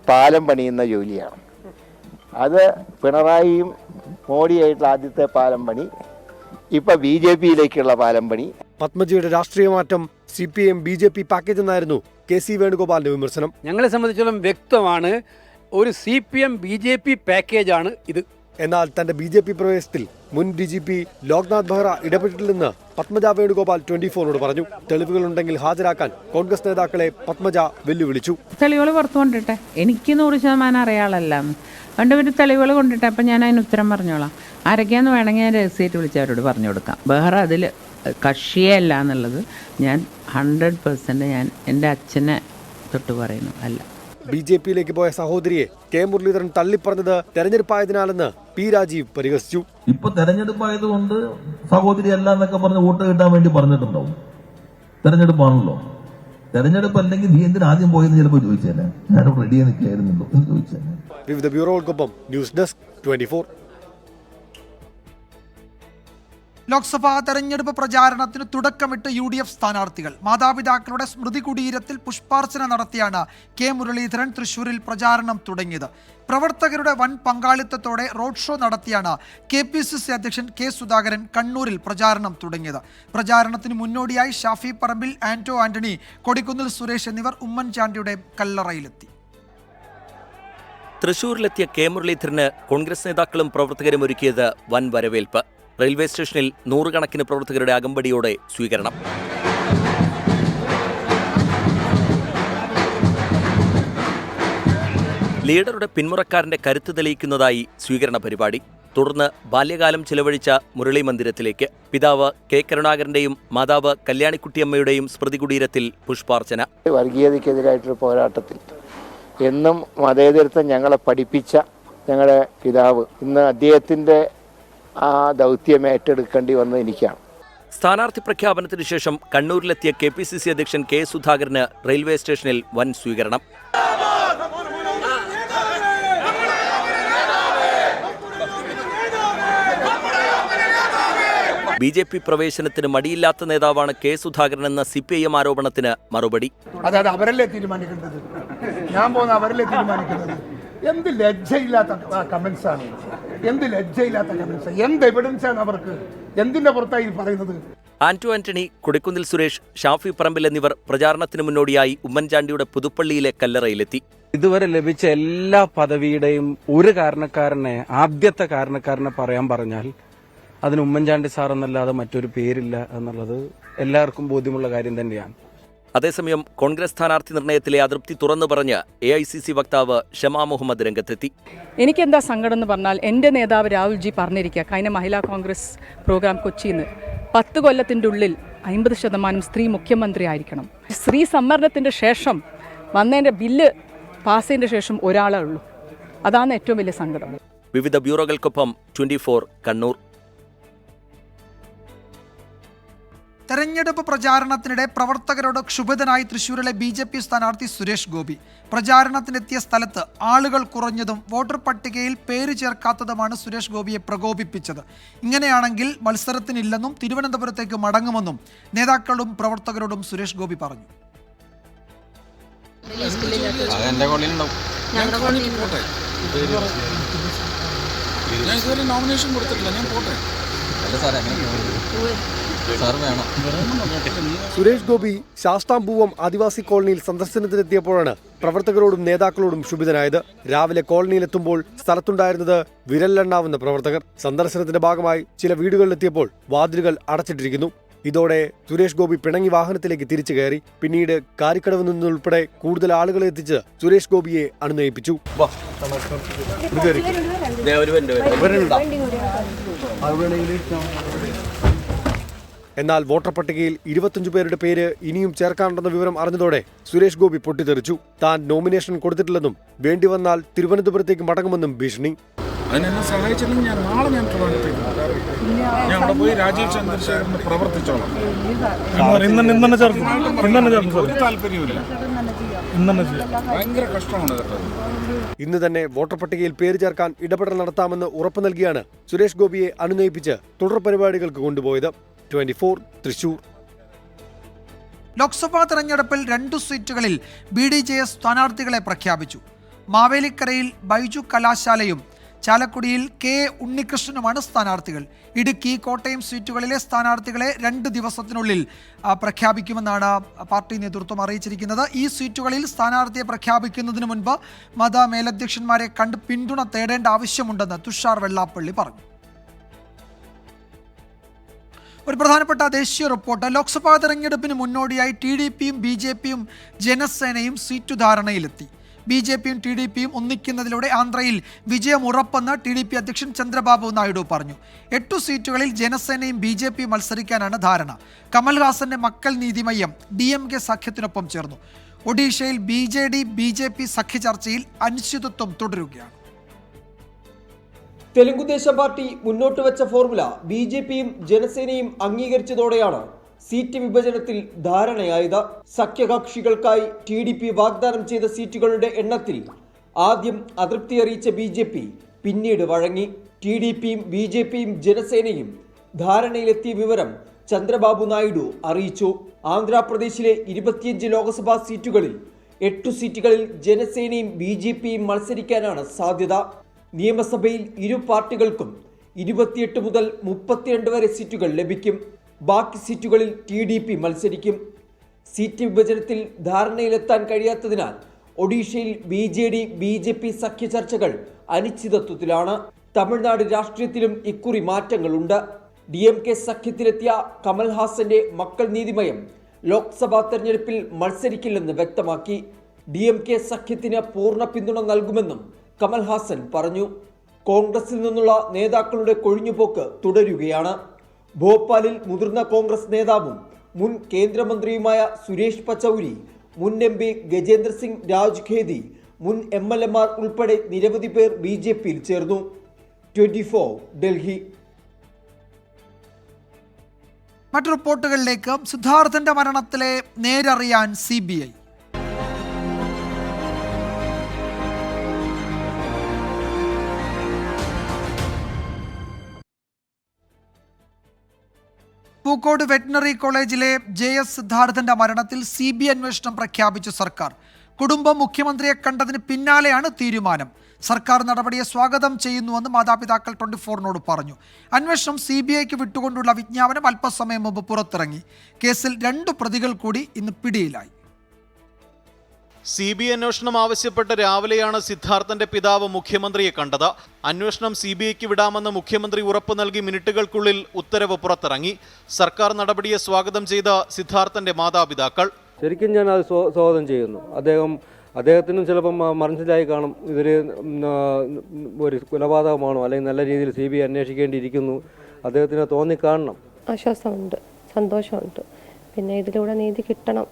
പാലം പണിയുന്ന ജോലിയാണ്. അത് പിണറായിയും മോഡിയായിട്ടുള്ള ആദ്യത്തെ പാലം പണി, ഇപ്പൊ BJPയിലേക്കുള്ള പാലം പണി. പത്മജയുടെ രാഷ്ട്രീയ മാറ്റം CPM BJP പാക്കേജ് എന്നായിരുന്നു KC വേണുഗോപാലിന്റെ വിമർശനം. ഞങ്ങളെ സംബന്ധിച്ചിടത്തോളം വ്യക്തമാണ്, ഒരു CPM BJP പാക്കേജാണ് ഇത്. എന്നാൽ തന്റെ BJP പ്രവേശത്തിൽ മുൻ DGP ലോക്നാഥ് ബെഹ്റ ഇടപെട്ടിട്ടില്ലെന്ന് പത്മജ വേണുഗോപാൽ 24നോട് പറഞ്ഞു. തെളിവുകളുണ്ടെങ്കിൽ ഹാജരാക്കാൻ കോൺഗ്രസ് നേതാക്കളെ പത്മജ വെല്ലുവിളിച്ചു. തെളിവുകൾ പുറത്തു കൊണ്ടിട്ടെ, എനിക്ക് 100% അറിയാളല്ലാന്ന് കണ്ടുപിടി തെളിവുകൾ കൊണ്ടിട്ടെ, അപ്പം ഞാൻ അതിന് ഉത്തരം പറഞ്ഞോളാം. ആരൊക്കെയാന്ന് വേണമെങ്കിൽ ഞാൻ രഹസ്യമായിട്ട് വിളിച്ച് അവരോട് പറഞ്ഞു കൊടുക്കാം. ബെഹ്റ അതിൽ കക്ഷിയേ അല്ല എന്നുള്ളത് ഞാൻ 100% ഞാൻ എൻ്റെ അച്ഛനെ തൊട്ട് പറയുന്നു അല്ല. BJPയിലേക്ക് പോയ സഹോദരിയെ കെ മുരളീധരൻ തള്ളിപ്പറഞ്ഞത് തെരഞ്ഞെടുപ്പായതിനാലെന്ന് P രാജീവ് പരിഹസിച്ചു. ഇപ്പൊ തെരഞ്ഞെടുപ്പായതുകൊണ്ട് സഹോദരി അല്ല എന്നൊക്കെ പറഞ്ഞ് വോട്ട് കിട്ടാൻ വേണ്ടി പറഞ്ഞിട്ടുണ്ടാവും. തെരഞ്ഞെടുപ്പാണല്ലോ. തെരഞ്ഞെടുപ്പ് അല്ലെങ്കിൽ നീ എന്തിനാ ആദ്യം പോയെന്ന് ചിലപ്പോൾ ചോദിച്ചേനെ. ഞാൻ റെഡിയായി നിൽക്കുകയായിരുന്നല്ലോ എന്ന് ചോദിച്ചേനെ. വിവിധ ബ്യൂറോകൾക്കൊപ്പം ന്യൂസ് ഡെസ്ക് 24. ലോക്സഭാ തെരഞ്ഞെടുപ്പ് പ്രചാരണത്തിന് തുടക്കമിട്ട് UDF സ്ഥാനാർത്ഥികൾ. മാതാപിതാക്കളുടെ സ്മൃതി കുടീരത്തിൽ പുഷ്പാർച്ചന നടത്തിയാണ് കെ മുരളീധരൻ തൃശൂരിൽ പ്രചാരണം തുടങ്ങിയത്. പ്രവർത്തകരുടെ വൻ പങ്കാളിത്തത്തോടെ റോഡ് ഷോ നടത്തിയാണ് KPCC അധ്യക്ഷൻ കെ സുധാകരൻ കണ്ണൂരിൽ പ്രചാരണം തുടങ്ങിയത്. പ്രചാരണത്തിന് മുന്നോടിയായി ഷാഫി പറമ്പിൽ, ആന്റോ ആന്റണി, കൊടിക്കുന്നിൽ സുരേഷ് എന്നിവർ ഉമ്മൻചാണ്ടിയുടെ കല്ലറയിലെത്തി. തൃശൂരിലെത്തിയ കെ മുരളീധരന് കോൺഗ്രസ് നേതാക്കളും പ്രവർത്തകരും ഒരുക്കിയത് വൻ വരവേൽപ്പ്. റെയിൽവേ സ്റ്റേഷനിൽ നൂറുകണക്കിന് പ്രവർത്തകരുടെ അകമ്പടിയോടെ സ്വീകരണം. ലീഡറുടെ പിന്മുറക്കാരന്റെ കരുത്ത് തെളിയിക്കുന്നതായി സ്വീകരണ പരിപാടി. തുടർന്ന് ബാല്യകാലം ചിലവഴിച്ച മുരളി മന്ദിരത്തിലേക്ക്. പിതാവ് കെ കരുണാകരന്റെയും മാതാവ് കല്യാണിക്കുട്ടിയമ്മയുടെയും സ്മൃതി കുടീരത്തിൽ പുഷ്പാർച്ചന. വർഗീയതയ്ക്കെതിരായിട്ടുള്ള പോരാട്ടത്തിൽ എന്നും മതേതരത്വം ഞങ്ങളെ പഠിപ്പിച്ച ഞങ്ങളുടെ പിതാവ് ഇന്ന് അദ്ദേഹത്തിൻ്റെ ആ ദൗത്യം ഏറ്റെടുക്കേണ്ടി വന്നത് എനിക്കാണ്. സ്ഥാനാർത്ഥി പ്രഖ്യാപനത്തിന് ശേഷം കണ്ണൂരിലെത്തിയ KPCC അധ്യക്ഷൻ കെ സുധാകരന് റെയിൽവേ സ്റ്റേഷനിൽ വൻ സ്വീകരണം. BJP പ്രവേശനത്തിന് മടിയില്ലാത്ത നേതാവാണ് കെ സുധാകരൻ എന്ന CPIM ആരോപണത്തിന് മറുപടി. അതായത് അവരല്ലേ തീരുമാനിക്കേണ്ടത്, ഞാൻ പോകുന്ന അവരല്ലേ തീരുമാനിക്കുന്നത്. എന്ത് ലജ്ജയില്ലാത്ത കമന്റ്സ് ആണ്, എന്ത് ലജ്ജയില്ലാത്ത കമന്റ്സ്, എന്ത് എവിഡൻസാണ് അവർക്ക്, എന്തിന്റെ പുറത്തായി പറയുന്നത്. ആന്റോ ആന്റണി, കൊടിക്കുന്നിൽ സുരേഷ്, ഷാഫി പറമ്പിൽ എന്നിവർ പ്രചാരണത്തിന് മുന്നോടിയായി ഉമ്മൻചാണ്ടിയുടെ പുതുപ്പള്ളിയിലെ കല്ലറയിലെത്തി. ഇതുവരെ ലഭിച്ച എല്ലാ പദവിയുടെയും ഒരു കാരണക്കാരനെ, ആദ്യത്തെ കാരണക്കാരനെ പറയാൻ പറഞ്ഞാൽ അതിന് ഉമ്മൻചാണ്ടി സാർ എന്നല്ലാതെ മറ്റൊരു പേരില്ല എന്നുള്ളത് എല്ലാവർക്കും ബോധ്യമുള്ള കാര്യം തന്നെയാണ്. അതേസമയം കോൺഗ്രസ് സ്ഥാനാർത്ഥി നിർണയത്തിലെ അതൃപ്തി തുറന്നു പറഞ്ഞ് AICC വക്താവ് ഷമാ മുഹമ്മദ് രംഗത്തെത്തി. എനിക്കെന്താ സങ്കടം എന്ന് പറഞ്ഞാൽ എൻ്റെ നേതാവ് രാഹുൽജി പറഞ്ഞിരിക്കുക, കഴിഞ്ഞ മഹിളാ കോൺഗ്രസ് പ്രോഗ്രാം കൊച്ചിയിൽ നിന്ന് 10 കൊല്ലത്തിൻ്റെ ഉള്ളിൽ 50% സ്ത്രീ മുഖ്യമന്ത്രി ആയിരിക്കണം. സ്ത്രീ സംവരണത്തിൻ്റെ ശേഷം വന്നതിൻ്റെ ബില്ല് പാസ് ചെയ്തതിൻ്റെ ശേഷം ഒരാളേ ഉള്ളൂ. അതാണ് ഏറ്റവും വലിയ സങ്കടം. വിവിധ ബ്യൂറോകൾക്കൊപ്പം 24 കണ്ണൂർ. തെരഞ്ഞെടുപ്പ് പ്രചാരണത്തിനിടെ പ്രവർത്തകരോട് ക്ഷുഭിതനായി തൃശൂരിലെ BJP സ്ഥാനാർത്ഥി സുരേഷ് ഗോപി. പ്രചാരണത്തിനെത്തിയ സ്ഥലത്ത് ആളുകൾ കുറഞ്ഞതും വോട്ടർ പട്ടികയിൽ പേര് ചേർക്കാത്തതുമാണ് സുരേഷ് ഗോപിയെ പ്രകോപിപ്പിച്ചത്. ഇങ്ങനെയാണെങ്കിൽ മത്സരത്തിനില്ലെന്നും തിരുവനന്തപുരത്തേക്ക് മടങ്ങുമെന്നും നേതാക്കളോടും പ്രവർത്തകരോടും സുരേഷ് ഗോപി പറഞ്ഞു. നോമിനേഷൻ കൊടുത്തിട്ടില്ല, ഞാൻ പോട്ടെ. സുരേഷ് ഗോപി ശാസ്താംപൂവം ആദിവാസി കോളനിയിൽ സന്ദർശനത്തിനെത്തിയപ്പോഴാണ് പ്രവർത്തകരോടും നേതാക്കളോടും ക്ഷുഭിതനായത്. രാവിലെ കോളനിയിലെത്തുമ്പോൾ സ്ഥലത്തുണ്ടായിരുന്നത് വിരലിലെണ്ണാവുന്ന പ്രവർത്തകർ. സന്ദർശനത്തിന്റെ ഭാഗമായി ചില വീടുകളിലെത്തിയപ്പോൾ വാതിലുകൾ അടച്ചിട്ടിരിക്കുന്നു. ഇതോടെ സുരേഷ് ഗോപി പിണങ്ങി വാഹനത്തിലേക്ക് തിരിച്ചു കയറി. പിന്നീട് കാരിക്കടവ് നിന്നുൾപ്പെടെ കൂടുതൽ ആളുകളെ എത്തിച്ച് സുരേഷ് ഗോപിയെ അനുനയിപ്പിച്ചു. എന്നാൽ വോട്ടർ പട്ടികയിൽ 25 പേരുടെ പേര് ഇനിയും ചേർക്കാനുണ്ടെന്ന വിവരം അറിഞ്ഞതോടെ സുരേഷ് ഗോപി പൊട്ടിത്തെറിച്ചു. താൻ നോമിനേഷൻ കൊടുത്തിട്ടില്ലെന്നും വേണ്ടി വന്നാൽ തിരുവനന്തപുരത്തേക്ക് മടങ്ങുമെന്നും ഭീഷണി. അതിനെന്നെ സഹായിച്ചില്ലെങ്കിൽ ഞാൻ നാളെ ഞാൻ ഞാൻ അവിടെ പോയി രാജീവ് ചന്ദ്രശേഖരന് പ്രവർത്തിച്ചോളാം. താല്പര്യമില്ല, ഭയങ്കര കഷ്ടമാണ് കേട്ടോ. ഇന്ന് തന്നെ വോട്ടർ പട്ടികയിൽ പേര് ചേർക്കാൻ ഇടപെടൽ നടത്താമെന്ന് ഉറപ്പു നൽകിയാണ് സുരേഷ് ഗോപിയെ അനുനയിപ്പിച്ച് തുടർ പരിപാടികൾക്ക് കൊണ്ടുപോയത്. 24 തൃശൂർ. ലോക്സഭാ തെരഞ്ഞെടുപ്പിൽ 2 സീറ്റുകളിൽ BDJS സ്ഥാനാർത്ഥികളെ പ്രഖ്യാപിച്ചു. മാവേലിക്കരയിൽ ബൈജു കലാശാലയും ചാലക്കുടിയിൽ കെ ഉണ്ണികൃഷ്ണനുമാണ് സ്ഥാനാർത്ഥികൾ. ഇടുക്കി, കോട്ടയം സീറ്റുകളിലെ സ്ഥാനാർത്ഥികളെ 2 ദിവസത്തിനുള്ളിൽ പ്രഖ്യാപിക്കുമെന്നാണ് പാർട്ടി നേതൃത്വം അറിയിച്ചിരിക്കുന്നത്. ഈ സീറ്റുകളിൽ സ്ഥാനാർത്ഥിയെ പ്രഖ്യാപിക്കുന്നതിന് മുൻപ് മത മേലധ്യക്ഷന്മാരെ കണ്ട് പിന്തുണ തേടേണ്ട ആവശ്യമുണ്ടെന്ന് തുഷാർ വെള്ളാപ്പള്ളി പറഞ്ഞു. ഒരു പ്രധാനപ്പെട്ട ദേശീയ റിപ്പോർട്ട്. ലോക്സഭാ തെരഞ്ഞെടുപ്പിന് മുന്നോടിയായി TDPയും BJPയും ജനസേനയും സീറ്റു ധാരണയിലെത്തി. BJPയും TDPയും ഒന്നിക്കുന്നതിലൂടെ ആന്ധ്രയിൽ വിജയം ഉറപ്പെന്ന് TDP അധ്യക്ഷൻ ചന്ദ്രബാബു നായിഡു പറഞ്ഞു. 8 സീറ്റുകളിൽ ജനസേനയും BJPയും മത്സരിക്കാനാണ് ധാരണ. കമൽഹാസന്റെ മക്കൾ നീതി മയ്യം DMK സഖ്യത്തിനൊപ്പം ചേർന്നു. ഒഡീഷയിൽ BJD-BJP സഖ്യ ചർച്ചയിൽ അനിശ്ചിതത്വം തുടരുകയാണ്. തെലുങ്കുദേശം പാർട്ടി മുന്നോട്ട് വെച്ച ഫോർമുല BJPയും ജനസേനയും അംഗീകരിച്ചതോടെയാണ് സീറ്റ് വിഭജനത്തിൽ ധാരണയായത്. സഖ്യകക്ഷികൾക്കായി TDP വാഗ്ദാനം ചെയ്ത സീറ്റുകളുടെ എണ്ണത്തിൽ ആദ്യം അതൃപ്തി അറിയിച്ച BJP പിന്നീട് വഴങ്ങി. TDPയും BJPയും ജനസേനയും ധാരണയിലെത്തിയ വിവരം ചന്ദ്രബാബു നായിഡു അറിയിച്ചു. ആന്ധ്രാപ്രദേശിലെ 25 ലോക്സഭാ സീറ്റുകളിൽ 8 സീറ്റുകളിൽ ജനസേനയും BJPയും മത്സരിക്കാനാണ് സാധ്യത. നിയമസഭയിൽ ഇരു പാർട്ടികൾക്കും 28 മുതൽ 32 വരെ സീറ്റുകൾ ലഭിക്കും. ബാക്കി സീറ്റുകളിൽ TDP മത്സരിക്കും. സീറ്റ് വിഭജനത്തിൽ ധാരണയിലെത്താൻ കഴിയാത്തതിനാൽ ഒഡീഷയിൽ BJD-BJP സഖ്യ ചർച്ചകൾ അനിശ്ചിതത്വത്തിലാണ്. തമിഴ്നാട് രാഷ്ട്രീയത്തിലും ഇക്കുറി മാറ്റങ്ങളുണ്ട്. DMK സഖ്യത്തിലെത്തിയ കമൽഹാസന്റെ മക്കൾ നീതിമയം ലോക്സഭാ തെരഞ്ഞെടുപ്പിൽ മത്സരിക്കില്ലെന്ന് വ്യക്തമാക്കി. DMK സഖ്യത്തിന് പൂർണ്ണ പിന്തുണ നൽകുമെന്നും കമൽഹാസൻ പറഞ്ഞു. കോൺഗ്രസിൽ നിന്നുള്ള നേതാക്കളുടെ കൊഴിഞ്ഞുപോക്ക് തുടരുകയാണ്. ഭോപ്പാലിൽ മുതിർന്ന കോൺഗ്രസ് നേതാവും മുൻ കേന്ദ്രമന്ത്രിയുമായ സുരേഷ് പച്ചൗരി, മുൻ MP ഗജേന്ദ്ര സിംഗ് രാജ്ഖേദി, മുൻ MLAമാർ ഉൾപ്പെടെ നിരവധി പേർ BJPയിൽ ചേർന്നു. 24 ഡൽഹി. മറ്റു റിപ്പോർട്ടുകളിലേക്ക്. സിദ്ധാർത്ഥന്റെ മരണത്തിലെ നേരറിയാൻ CBI. പൂക്കോട് വെറ്റിനറി കോളേജിലെ JS സിദ്ധാർത്ഥന്റെ മരണത്തിൽ CBI അന്വേഷണം പ്രഖ്യാപിച്ചു സർക്കാർ. കുടുംബം മുഖ്യമന്ത്രിയെ കണ്ടതിന് പിന്നാലെയാണ് തീരുമാനം. സർക്കാർ നടപടിയെ സ്വാഗതം ചെയ്യുന്നുവെന്ന് മാതാപിതാക്കൾ 24നോട് പറഞ്ഞു. അന്വേഷണം CBIക്ക് വിട്ടുകൊണ്ടുള്ള വിജ്ഞാപനം അല്പസമയം മുമ്പ് പുറത്തിറങ്ങി. കേസിൽ 2 പ്രതികൾ കൂടി ഇന്ന് പിടിയിലായി. CBI അന്വേഷണം ആവശ്യപ്പെട്ട് രാവിലെയാണ് സിദ്ധാർത്ഥന്റെ പിതാവ് മുഖ്യമന്ത്രിയെ കണ്ടത്. അന്വേഷണം CBIക്ക് വിടാമെന്ന് മുഖ്യമന്ത്രി ഉറപ്പ് നൽകി മിനിറ്റുകൾക്കുള്ളിൽ ഉത്തരവ് പുറത്തിറങ്ങി. സർക്കാർ നടപടിയെ സ്വാഗതം ചെയ്ത സിദ്ധാർത്ഥന്റെ മാതാപിതാക്കൾ. ശരിക്കും ഞാൻ അത് സ്വാഗതം ചെയ്യുന്നു. അദ്ദേഹത്തിനും ചിലപ്പം മനസ്സിലായി കാണും ഇതൊരു ഒരു കൊലപാതകമാണോ, അല്ലെങ്കിൽ നല്ല രീതിയിൽ CBI അന്വേഷിക്കേണ്ടിയിരിക്കുന്നു, അദ്ദേഹത്തിന് തോന്നിക്കാണണം. ആശ്വാസമുണ്ട്, സന്തോഷമുണ്ട്. പിന്നെ ഇതിലൂടെ നീതി കിട്ടണം.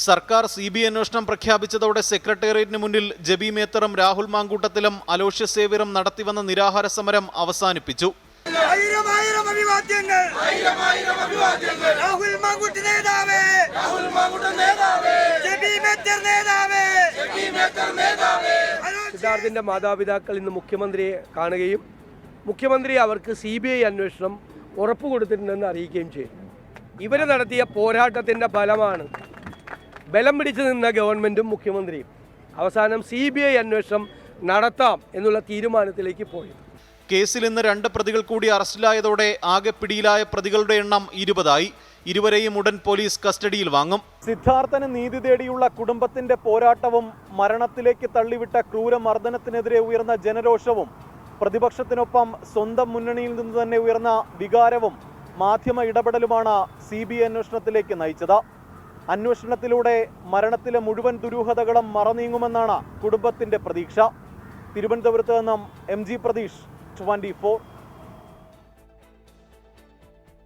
സർക്കാർ CBI അന്വേഷണം പ്രഖ്യാപിച്ചതോടെ സെക്രട്ടേറിയറ്റിന് മുന്നിൽ ജബി മേത്തറും രാഹുൽ മാങ്കൂട്ടത്തിലും അലോഷ്യസ് സേവ്യറും നടത്തിവന്ന നിരാഹാര സമരം അവസാനിപ്പിച്ചു. സിദ്ധാർത്ഥിന്റെ മാതാപിതാക്കൾ ഇന്ന് മുഖ്യമന്ത്രിയെ കാണുകയും മുഖ്യമന്ത്രി അവർക്ക് CBI അന്വേഷണം ഉറപ്പ് കൊടുത്തിട്ടുണ്ടെന്ന് അറിയിക്കുകയും ചെയ്തു. ഇവർ നടത്തിയ പോരാട്ടത്തിന്റെ ഫലമാണ് ബലം പിടിച്ചു നിന്ന ഗവൺമെന്റും മുഖ്യമന്ത്രിയും അവസാനം CBI അന്വേഷണം നടത്താം എന്നുള്ള തീരുമാനത്തിലേക്ക് പോയി. കേസിൽ ഇന്ന് 2 പ്രതികൾ കൂടി അറസ്റ്റിലായതോടെ ആകെ പിടിയിലായ പ്രതികളുടെ എണ്ണം 20ആയി. ഇരുവരെയും ഉടൻ പോലീസ് കസ്റ്റഡിയിൽ വാങ്ങും. സിദ്ധാർത്ഥന് നീതി തേടിയുള്ള കുടുംബത്തിന്റെ പോരാട്ടവും മരണത്തിലേക്ക് തള്ളിവിട്ട ക്രൂരമർദ്ദനത്തിനെതിരെ ഉയർന്ന ജനരോഷവും പ്രതിപക്ഷത്തിനൊപ്പം സ്വന്തം മുന്നണിയിൽ നിന്ന് തന്നെ ഉയർന്ന വികാരവും മാധ്യമ ഇടപെടലുമാണ് CBI അന്വേഷണത്തിലേക്ക് നയിച്ചത്. അന്വേഷണത്തിലൂടെ മരണത്തിലെ മുഴുവൻ ദുരൂഹതകളും മറനീങ്ങുമെന്നാണ് കുടുംബത്തിന്റെ പ്രതീക്ഷ. തിരുവനന്തപുരത്ത് നിന്നും MG പ്രതീഷ്, 24.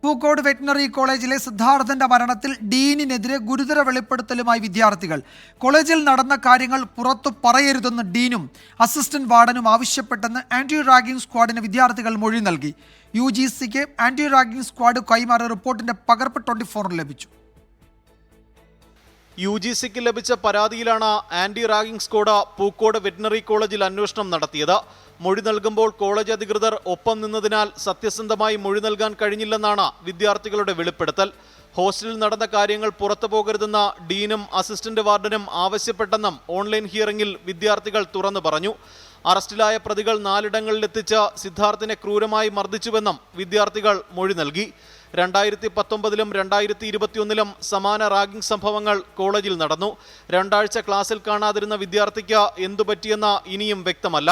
പൂക്കോട് വെറ്റിനറി കോളേജിലെ സിദ്ധാർത്ഥന്റെ മരണത്തിൽ ഡീനിനെതിരെ ഗുരുതര വെളിപ്പെടുത്തലുമായി വിദ്യാർത്ഥികൾ. കോളേജിൽ നടന്ന കാര്യങ്ങൾ പുറത്തു പറയരുതെന്ന് ഡീനും അസിസ്റ്റന്റ് വാർഡനും ആവശ്യപ്പെട്ടെന്ന് ആന്റി റാഗിംഗ് സ്ക്വാഡിന് വിദ്യാർത്ഥികൾ മൊഴി നൽകി. UGCക്ക് ആന്റി റാഗിംഗ് സ്ക്വാഡ് കൈമാറിയ റിപ്പോർട്ടിന്റെ പകർപ്പ് 24 ലഭിച്ചു. UGCക്ക് ലഭിച്ച പരാതിയിലാണ് anti ragging squad Pookode veterinary കോളേജിൽ അന്വേഷണം നടത്തിയത്. മൊഴി നൽകുമ്പോൾ കോളേജ് അധികൃതർ ഒപ്പം നിന്നതിനാൽ സത്യസന്ധമായി മൊഴി നൽകാൻ കഴിഞ്ഞില്ലെന്നാണ് വിദ്യാർത്ഥികളുടെ വെളിപ്പെടുത്തൽ. ഹോസ്റ്റലിൽ നടന്ന കാര്യങ്ങൾ പുറത്തു പോകരുതെന്ന് ഡീനും അസിസ്റ്റന്റ് വാർഡനും ആവശ്യപ്പെട്ടെന്നും ഓൺലൈൻ ഹിയറിംഗിൽ വിദ്യാർത്ഥികൾ തുറന്നു പറഞ്ഞു. അറസ്റ്റിലായ പ്രതികൾ 4 ഇടങ്ങളിലെത്തിച്ച് സിദ്ധാർത്ഥിനെ ക്രൂരമായി മർദ്ദിച്ചുവെന്നും വിദ്യാർത്ഥികൾ മൊഴി നൽകി. 2019-ലും 2021-ലും സമാന റാഗിംഗ് സംഭവങ്ങൾ കോളേജിൽ നടന്നു. 2 ആഴ്ച ക്ലാസ്സിൽ കാണാതിരുന്ന വിദ്യാർത്ഥിക്ക് എന്തുപറ്റിയെന്ന് ഇനിയും വ്യക്തമല്ല.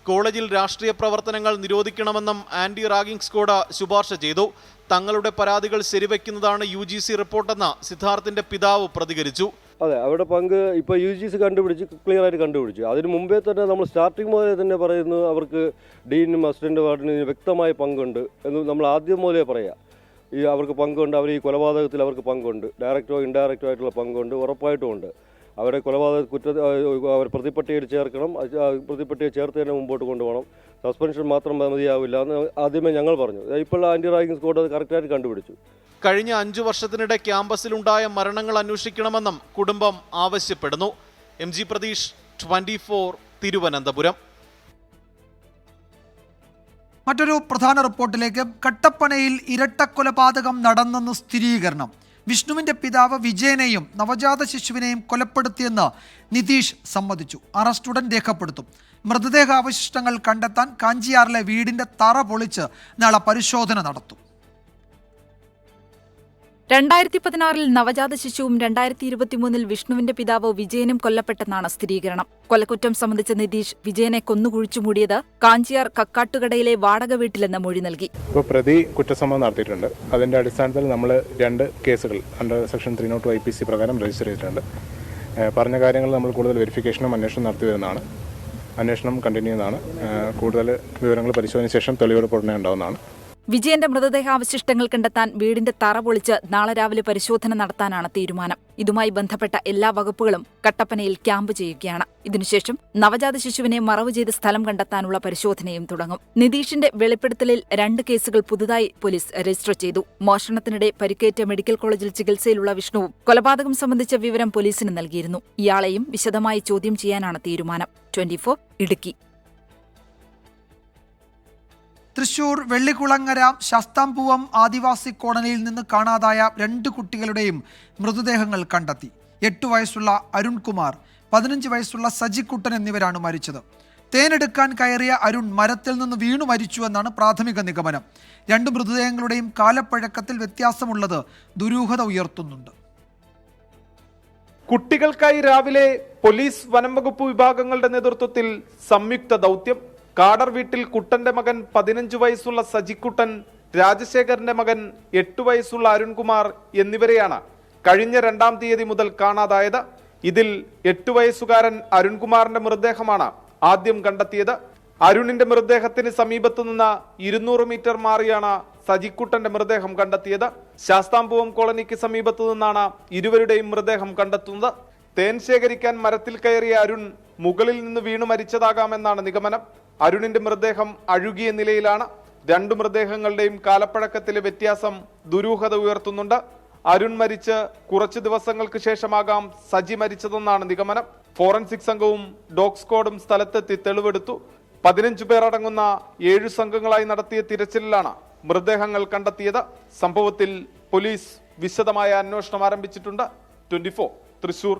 കോളേജിൽ രാഷ്ട്രീയ പ്രവർത്തനങ്ങൾ നിരോധിക്കണമെന്നും ആന്റി റാഗിംഗ് സ്ക്വാഡ് ശുപാർശ ചെയ്തു. തങ്ങളുടെ പരാതികൾ ശരിവെക്കുന്നതാണ് UGC റിപ്പോർട്ടെന്ന് സിദ്ധാർത്ഥിന്റെ പിതാവ് പ്രതികരിച്ചു. അതെ, അവിടെ പങ്ക് ഇപ്പോൾ UGC കണ്ടുപിടിച്ച് ക്ലിയറായിട്ട് കണ്ടുപിടിച്ചു. അതിന് മുമ്പേ തന്നെ നമ്മൾ സ്റ്റാർട്ടിങ് മുതലേ തന്നെ പറയുന്നു അവർക്ക് ഡീനും അസിസ്റ്റന്റ് വാർഡിനും വ്യക്തമായ പങ്കുണ്ട് എന്ന് നമ്മൾ ആദ്യം മുതലേ പറയാം. അവർക്ക് പങ്കുണ്ട്, അവർ ഈ കൊലപാതകത്തിൽ അവർക്ക് പങ്കുണ്ട്, ഡയറക്റ്റോ ഇൻഡയറക്റ്റോ ആയിട്ടുള്ള പങ്കുണ്ട്, ഉറപ്പായിട്ടും ഉണ്ട്. അവരെ കൊലപാതക അവർ പ്രതിപ്പട്ടികയിൽ ചേർക്കണം, പ്രതിപ്പട്ടികയെ ചേർത്ത് തന്നെ മുമ്പോട്ട് കൊണ്ടുപോകണം. സസ്പെൻഷൻ മാത്രം മതിയാവില്ല എന്ന് ആദ്യമേ ഞങ്ങൾ പറഞ്ഞു. ഇപ്പോൾ ആന്റി റാഗിംഗ് സ്ക്വാഡ് അത് കറക്റ്റായിട്ട് കണ്ടുപിടിച്ചു. കഴിഞ്ഞ 5 വർഷത്തിനിടെ ക്യാമ്പസിലുണ്ടായ മരണങ്ങൾ അന്വേഷിക്കണമെന്നും കുടുംബം ആവശ്യപ്പെടുന്നു. MG പ്രതീഷ്, 24, തിരുവനന്തപുരം. മറ്റൊരു പ്രധാന റിപ്പോർട്ടിലേക്ക്. കട്ടപ്പനയിൽ ഇരട്ടക്കൊലപാതകം നടന്നെന്ന് സ്ഥിരീകരണം. വിഷ്ണുവിന്റെ പിതാവ് വിജയനെയും നവജാത ശിശുവിനെയും കൊലപ്പെടുത്തിയെന്ന് നിതീഷ് സമ്മതിച്ചു. അറസ്റ്റ് ഉടൻ രേഖപ്പെടുത്തും. മൃതദേഹാവശിഷ്ടങ്ങൾ കണ്ടെത്താൻ കാഞ്ചിയാറിലെ വീടിന്റെ തറ പൊളിച്ച് നാളെ പരിശോധന നടത്തും. 2016-ൽ നവജാത ശിശുവും 2023-ൽ വിഷ്ണുവിന്റെ പിതാവ് വിജയനും കൊല്ലപ്പെട്ടെന്നാണ് സ്ഥിരീകരണം. കൊലക്കുറ്റം സംബന്ധിച്ച നിതീഷ് വിജയനെ കൊന്നുകുഴിച്ചു മൂടിയത് കാഞ്ചിയാർ കക്കാട്ടുകടയിലെ വാടക വീട്ടിലെന്ന് മൊഴി നൽകി. ഇപ്പോൾ പ്രതി കുറ്റസമ്മതം നടത്തിയിട്ടുണ്ട്. അതിന്റെ അടിസ്ഥാനത്തിൽ നമ്മൾ 2 കേസുകൾ അണ്ടർ സെക്ഷൻ 302 IPC പ്രകാരം രജിസ്റ്റർ ചെയ്തിട്ടുണ്ട്. പറഞ്ഞ കാര്യങ്ങൾ നമ്മൾ കൂടുതൽ വെരിഫിക്കേഷനും അന്വേഷണം നടത്തി വരുന്നതാണ്. അന്വേഷണം കണ്ടിന്യൂ ചെയ്യുന്നതാണ്. കൂടുതൽ വിവരങ്ങൾ പരിശോധനയ്ക്ക് ശേഷം തെളിവെടുപ്പ് ഉടനെ ഉണ്ടാവുന്നതാണ്. വിജയന്റെ മൃതദേഹാവശിഷ്ടങ്ങൾ കണ്ടെത്താൻ വീടിന്റെ തറ പൊളിച്ച് നാളെ രാവിലെ പരിശോധന നടത്താനാണ് തീരുമാനം. ഇതുമായി ബന്ധപ്പെട്ട എല്ലാ വകുപ്പുകളും കട്ടപ്പനയിൽ ക്യാമ്പ് ചെയ്യുകയാണ്. ഇതിനുശേഷം നവജാത ശിശുവിനെ മറവ് ചെയ്ത സ്ഥലം കണ്ടെത്താനുള്ള പരിശോധനയും തുടങ്ങും. നിതീഷിന്റെ വെളിപ്പെടുത്തലിൽ 2 കേസുകൾ പുതുതായി പോലീസ് രജിസ്റ്റർ ചെയ്തു. മോഷണത്തിനിടെ പരിക്കേറ്റ മെഡിക്കൽ കോളേജിൽ ചികിത്സയിലുള്ള വിഷ്ണുവും കൊലപാതകം സംബന്ധിച്ച വിവരം പോലീസിന് നൽകിയിരുന്നു. ഇയാളെയും വിശദമായി ചോദ്യം ചെയ്യാനാണ് തീരുമാനം. 24 ഇടുക്കി. തൃശൂർ വെള്ളിക്കുളങ്ങര ശാസ്താംപൂവം ആദിവാസി കോളനിയിൽ നിന്ന് കാണാതായ 2 കുട്ടികളുടെയും മൃതദേഹങ്ങൾ കണ്ടെത്തി. 8 വയസ്സുള്ള അരുൺകുമാർ, 15 വയസ്സുള്ള സജിക്കുട്ടൻ എന്നിവരാണ് മരിച്ചത്. തേനെടുക്കാൻ കയറിയ അരുൺ മരത്തിൽ നിന്ന് വീണു മരിച്ചുവെന്നാണ് പ്രാഥമിക നിഗമനം. 2 മൃതദേഹങ്ങളുടെയും കാലപ്പഴക്കത്തിൽ വ്യത്യാസമുള്ളത് ദുരൂഹത ഉയർത്തുന്നുണ്ട്. കുട്ടികൾക്കായി രാവിലെ പോലീസ് വനംവകുപ്പ് വിഭാഗങ്ങളുടെ നേതൃത്വത്തിൽ സംയുക്ത ദൗത്യം. കാടർ വീട്ടിൽ കുട്ടന്റെ മകൻ 15 വയസ്സുള്ള സജിക്കുട്ടൻ, രാജശേഖരന്റെ മകൻ 8 വയസ്സുള്ള അരുൺകുമാർ എന്നിവരെയാണ് കഴിഞ്ഞ 2-ാം തീയതി മുതൽ കാണാതായത്. ഇതിൽ 8 വയസ്സുകാരൻ അരുൺകുമാറിന്റെ മൃതദേഹമാണ് ആദ്യം കണ്ടെത്തിയത്. അരുണിന്റെ മൃതദേഹത്തിന് സമീപത്തു നിന്ന് 200 മീറ്റർ മാറിയാണ് സജിക്കുട്ടന്റെ മൃതദേഹം കണ്ടെത്തിയത്. ശാസ്താംപൂവം കോളനിക്ക് സമീപത്തു നിന്നാണ് ഇരുവരുടെയും മൃതദേഹം കണ്ടെത്തുന്നത്. തേൻ ശേഖരിക്കാൻ മരത്തിൽ കയറിയ അരുൺ മുകളിൽ നിന്ന് വീണു മരിച്ചതാകാമെന്നാണ് നിഗമനം. അരുണിന്റെ മൃതദേഹം അഴുകിയ നിലയിലാണ്. 2 മൃതദേഹങ്ങളുടെയും കാലപ്പഴക്കത്തിലെ വ്യത്യാസം ദുരൂഹത ഉയർത്തുന്നുണ്ട്. അരുൺ മരിച്ച് കുറച്ചു ദിവസങ്ങൾക്ക് ശേഷമാകാം സജി മരിച്ചതെന്നാണ് നിഗമനം. ഫോറൻസിക് സംഘവും ഡോഗ് സ്ക്വാഡും സ്ഥലത്തെത്തി തെളിവെടുത്തു. 15 പേർ അടങ്ങുന്ന 7 സംഘങ്ങളായി നടത്തിയ തിരച്ചിലിലാണ് മൃതദേഹങ്ങൾ കണ്ടെത്തിയത്. സംഭവത്തിൽ പോലീസ് വിശദമായ അന്വേഷണം ആരംഭിച്ചിട്ടുണ്ട്. 24 തൃശൂർ.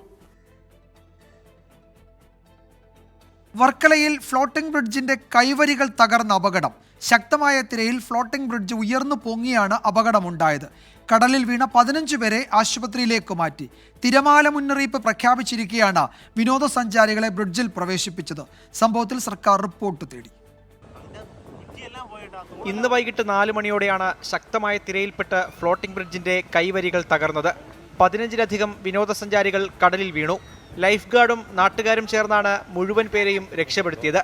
വർക്കലയിൽ ഫ്ലോട്ടിംഗ് ബ്രിഡ്ജിന്റെ കൈവരികൾ തകർന്ന അപകടം. ശക്തമായ തിരയിൽ ഫ്ലോട്ടിംഗ് ബ്രിഡ്ജ് ഉയർന്നു പൊങ്ങിയാണ് അപകടമുണ്ടായത്. കടലിൽ വീണ 15 പേരെ ആശുപത്രിയിലേക്ക് മാറ്റി. തിരമാല മുന്നറിയിപ്പ് പ്രഖ്യാപിച്ചിരിക്കെയാണ് വിനോദസഞ്ചാരികളെ ബ്രിഡ്ജിൽ പ്രവേശിപ്പിച്ചത്. സംഭവത്തിൽ സർക്കാർ റിപ്പോർട്ട് തേടി. ഇന്ന് വൈകിട്ട് 4 മണിയോടെയാണ് ശക്തമായ തിരയിൽപ്പെട്ട് ഫ്ലോട്ടിംഗ് ബ്രിഡ്ജിന്റെ കൈവരികൾ തകർന്നത്. 15-ലധികം വിനോദസഞ്ചാരികൾ കടലിൽ വീണു. ലൈഫ് ഗാർഡും നാട്ടുകാരും ചേർന്നാണ് മുഴുവൻ പേരെയും രക്ഷപ്പെടുത്തിയത്.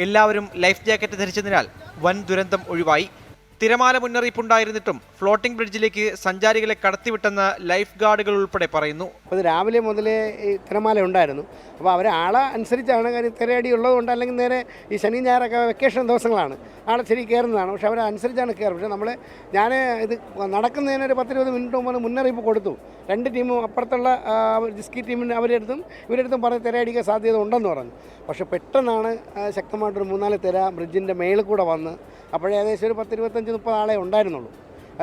എല്ലാവരും ലൈഫ് ജാക്കറ്റ് ധരിച്ചതിനാൽ വൻ ദുരന്തം ഒഴിവായി. തിരമാല മുന്നറിയിപ്പുണ്ടായിരുന്നിട്ടും ഫ്ലോട്ടിംഗ് ബ്രിഡ്ജിലേക്ക് സഞ്ചാരികളെ കടത്തിവിട്ടെന്ന് ലൈഫ് ഗാർഡുകൾ ഉൾപ്പെടെ പറയുന്നു. അപ്പോൾ രാവിലെ മുതലേ ഈ തിരമാല ഉണ്ടായിരുന്നു. അപ്പോൾ അവർ ആളെ അനുസരിച്ചാണ്, കാര്യം തിരയടി ഉള്ളതുകൊണ്ട്, അല്ലെങ്കിൽ നേരെ ഈ ശനി ഞായറൊക്കെ വെക്കേഷൻ ദിവസങ്ങളാണ്, ആളെ ശരി കയറുന്നതാണ്. പക്ഷെ അവരനുസരിച്ചാണ് കയറും. പക്ഷേ ഞാൻ ഇത് നടക്കുന്നതിന് ഒരു 10-20 മിനിറ്റ് മുമ്പ് മുന്നറിയിപ്പ് കൊടുത്തു. 2 ടീമും അപ്പുറത്തുള്ള ജിസ്കി ടീമിന് അവരെടുത്തും ഇവരെടുത്തും പറഞ്ഞ് തിരയടിക്കാൻ സാധ്യത ഉണ്ടെന്ന് പറഞ്ഞു. പക്ഷെ പെട്ടെന്നാണ് ശക്തമായിട്ടൊരു 3-4 തിര ബ്രിഡ്ജിൻ്റെ മേളിൽ കൂടെ വന്ന്, അപ്പോഴേ ഏകദേശം ഒരു 10-25-30 ആളെ ഉണ്ടായിരുന്നുള്ളൂ.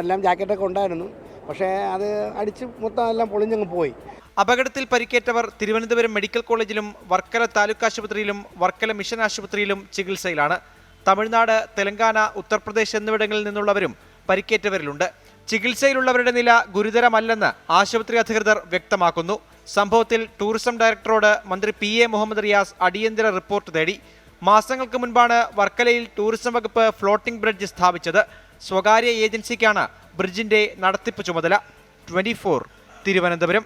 എല്ലാം ജാക്കറ്റൊക്കെ ഉണ്ടായിരുന്നു. പക്ഷേ അത് അടിച്ച് മൊത്തം എല്ലാം പൊളിഞ്ഞങ്ങ് പോയി. അപകടത്തിൽ പരിക്കേറ്റവർ തിരുവനന്തപുരം മെഡിക്കൽ കോളേജിലും വർക്കല താലൂക്ക് ആശുപത്രിയിലും വർക്കല മിഷൻ ആശുപത്രിയിലും ചികിത്സയിലാണ്. തമിഴ്നാട്, തെലങ്കാന, ഉത്തർപ്രദേശ് എന്നിവിടങ്ങളിൽ നിന്നുള്ളവരും പരിക്കേറ്റവരിലുണ്ട്. ചികിത്സയിലുള്ളവരുടെ നില ഗുരുതരമല്ലെന്ന് ആശുപത്രി അധികൃതർ വ്യക്തമാക്കുന്നു. സംഭവത്തിൽ ടൂറിസം ഡയറക്ടറോട് മന്ത്രി PA മുഹമ്മദ് റിയാസ് അടിയന്തര റിപ്പോർട്ട് തേടി. മാസങ്ങൾക്ക് മുൻപാണ് വർക്കലയിൽ ടൂറിസം വകുപ്പ് ഫ്ലോട്ടിംഗ് ബ്രിഡ്ജ് സ്ഥാപിച്ചത്. സ്വകാര്യ ഏജൻസിക്കാണ് ബ്രിഡ്ജിന്റെ നടത്തിപ്പ് ചുമതല. 24 തിരുവനന്തപുരം.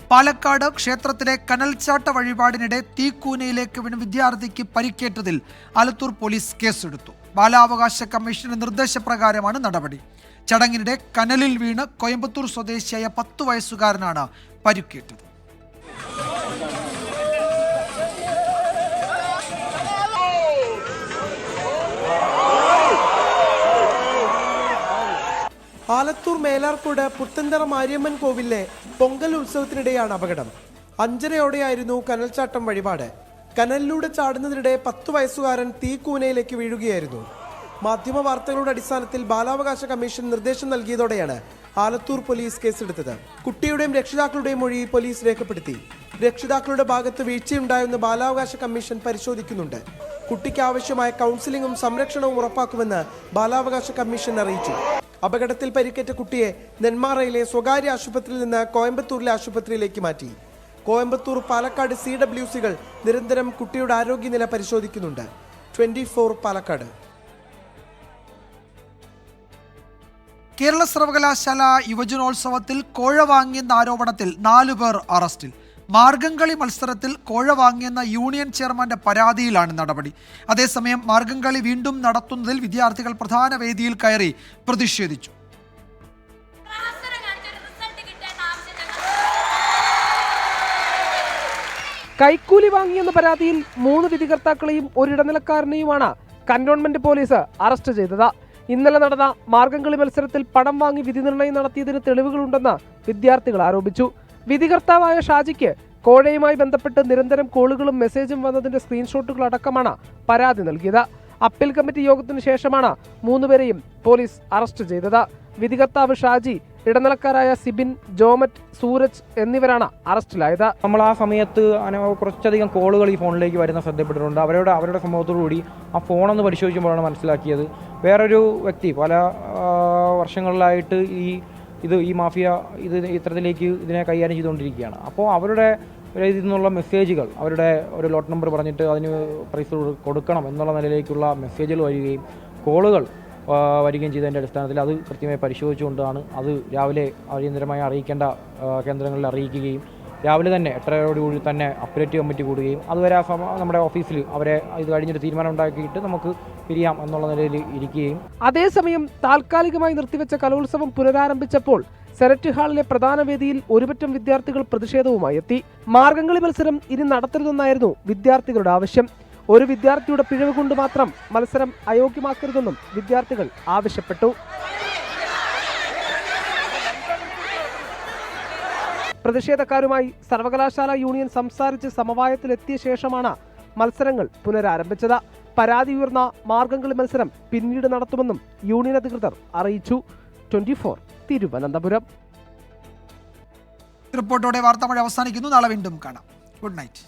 പാലക്കാട് ക്ഷേത്രത്തിലെ കനൽച്ചാട്ട വഴിപാടിനിടെ തീക്കൂനയിലേക്ക് വീണ് വിദ്യാർത്ഥിക്ക് പരിക്കേറ്റതിൽ ആലത്തൂർ പോലീസ് കേസെടുത്തു. ബാലാവകാശ കമ്മീഷന്റെ നിർദ്ദേശപ്രകാരമാണ് നടപടി. ചടങ്ങിനിടെ കനലിൽ വീണ് കോയമ്പത്തൂർ സ്വദേശിയായ 10 വയസ്സുകാരനാണ് പരിക്കേറ്റത്. ആലത്തൂർ മേലാർക്കോട് പുത്തന്തറ മാരിയമ്മൻ കോവിലിലെ പൊങ്കൽ ഉത്സവത്തിനിടെയാണ് അപകടം. 5:30യോടെയായിരുന്നു കനൽച്ചാട്ടം വഴിപാട്. കനലിലൂടെ ചാടുന്നതിനിടെ 10 വയസ്സുകാരൻ തീക്കൂനയിലേക്ക് വീഴുകയായിരുന്നു. മാധ്യമ വാർത്തകളുടെ അടിസ്ഥാനത്തിൽ ബാലാവകാശ കമ്മീഷൻ നിർദ്ദേശം നൽകിയതോടെയാണ് ആലത്തൂർ പോലീസ് കേസെടുത്തത്. കുട്ടിയുടെയും രക്ഷിതാക്കളുടെയും മൊഴി പോലീസ് രേഖപ്പെടുത്തി. രക്ഷിതാക്കളുടെ ഭാഗത്ത് വീഴ്ചയുണ്ടായെന്ന് ബാലാവകാശ കമ്മീഷൻ പരിശോധിക്കുന്നുണ്ട്. കുട്ടിക്ക് ആവശ്യമായ കൗൺസിലിംഗും സംരക്ഷണവും ഉറപ്പാക്കുമെന്ന് ബാലാവകാശ കമ്മീഷൻ അറിയിച്ചു. അപകടത്തിൽ പരിക്കേറ്റ കുട്ടിയെ നെന്മാറയിലെ സ്വകാര്യ ആശുപത്രിയിൽ നിന്ന് കോയമ്പത്തൂരിലെ ആശുപത്രിയിലേക്ക് മാറ്റി. കോയമ്പത്തൂർ, പാലക്കാട് CWCകൾ നിരന്തരം കുട്ടിയുടെ ആരോഗ്യനില പരിശോധിക്കുന്നുണ്ട്. 24 പാലക്കാട്. കേരള സർവകലാശാല യുവജനോത്സവത്തിൽ കോഴ വാങ്ങിയെന്ന ആരോപണത്തിൽ 4 പേർ അറസ്റ്റിൽ. മാർഗംകളി മത്സരത്തിൽ കോഴ വാങ്ങിയെന്ന യൂണിയൻ ചെയർമാന്റെ പരാതിയിലാണ് നടപടി. അതേസമയം മാർഗംകളി വീണ്ടും നടത്തുന്നതിൽ വിദ്യാർത്ഥികൾ പ്രധാന വേദിയിൽ കയറി പ്രതിഷേധിച്ചു. കൈക്കൂലി വാങ്ങിയെന്ന പരാതിയിൽ 3 വിധികർത്താക്കളെയും ഒരു ഇടനിലക്കാരനെയുമാണ് കന്റോൺമെന്റ് പോലീസ് അറസ്റ്റ് ചെയ്തത്. ഇന്നലെ നടന്ന മാർഗംകളി മത്സരത്തിൽ പണം വാങ്ങി വിധി നിർണയം നടത്തിയതിന് തെളിവുകളുണ്ടെന്ന് വിദ്യാർത്ഥികൾ ആരോപിച്ചു. വിധികർത്താവായ ഷാജിക്ക് കോഴയുമായി ബന്ധപ്പെട്ട് നിരന്തരം കോളുകളും മെസ്സേജും വന്നതിന്റെ സ്ക്രീൻഷോട്ടുകൾ അടക്കമാണ് പരാതി നൽകിയത്. അപ്പീൽ കമ്മിറ്റി യോഗത്തിന് ശേഷമാണ് 3 പേരെയും പോലീസ് അറസ്റ്റ് ചെയ്തത്. വിധികർത്താവ് ഷാജി, ഇടനിലക്കാരായ സിബിൻ, ജോമറ്റ്, സൂരജ് എന്നിവരാണ് അറസ്റ്റിലായത്. നമ്മൾ ആ സമയത്ത് കുറച്ചധികം കോളുകൾ ഈ ഫോണിലേക്ക് വരുന്ന ശ്രദ്ധപ്പെട്ടിട്ടുണ്ട്. അവരുടെ സംഭവത്തോടുകൂടി ആ ഫോണൊന്ന് പരിശോധിക്കുമ്പോഴാണ് മനസ്സിലാക്കിയത് വേറൊരു വ്യക്തി പല വർഷങ്ങളിലായിട്ട് ഈ മാഫിയ ഇത്തരത്തിലേക്ക് ഇതിനെ കൈകാര്യം ചെയ്തുകൊണ്ടിരിക്കുകയാണ്. അപ്പോൾ അവരുടെ ഇതിൽ നിന്നുള്ള മെസ്സേജുകൾ, അവരുടെ ഒരു ലോട്ട് നമ്പർ പറഞ്ഞിട്ട് അതിന് പ്രൈസ് കൊടുക്കണം എന്നുള്ള നിലയിലേക്കുള്ള മെസ്സേജുകൾ വരികയും കോളുകൾ വരികയും ചെയ്തതിൻ്റെ അടിസ്ഥാനത്തിൽ അത് കൃത്യമായി പരിശോധിച്ചുകൊണ്ടാണ് അത് രാവിലെ അടിയന്തരമായി അറിയിക്കേണ്ട കേന്ദ്രങ്ങളിൽ അറിയിക്കുകയും രാവിലെ തന്നെ 8:30 തന്നെ അപ്പീലേറ്റ് കമ്മിറ്റി കൂടുകയും അതുവരെ നമ്മുടെ ഓഫീസിൽ അവരെ ഇത് കഴിഞ്ഞൊരു തീരുമാനം ഉണ്ടാക്കിയിട്ട് നമുക്ക് പിരിയാം എന്നുള്ള നിലയിൽ ഇരിക്കുകയും. അതേസമയം താൽക്കാലികമായി നിർത്തിവെച്ച കലോത്സവം പുനരാരംഭിച്ചപ്പോൾ സെനറ്റ് ഹാളിലെ പ്രധാന വേദിയിൽ ഒരുപറ്റം വിദ്യാർത്ഥികൾ പ്രതിഷേധവുമായി എത്തി. മാർഗംകളി മത്സരം ഇനി നടത്തരുതെന്നായിരുന്നു വിദ്യാർത്ഥികളുടെ ആവശ്യം. ഒരു വിദ്യാർത്ഥിയുടെ പിഴവ് കൊണ്ട് മാത്രം മത്സരം അയോഗ്യമാക്കരുതെന്നും വിദ്യാർത്ഥികൾ ആവശ്യപ്പെട്ടു. പ്രതിഷേധക്കാരുമായി സർവകലാശാല യൂണിയൻ സംസാരിച്ച് സമവായത്തിലെത്തിയ ശേഷമാണ് മത്സരങ്ങൾ പുനരാരംഭിച്ചത്. പരാതി ഉയർന്ന മാർഗംകളി മത്സരം പിന്നീട് നടത്തുമെന്നും യൂണിയൻ അധികൃതർ അറിയിച്ചു. 24 തിരുവനന്തപുരം. റിപ്പോർട്ടോടെ വാർത്താമഴ അവസാനിക്കുന്നു. നാളെ വീണ്ടും കാണാം. Good night.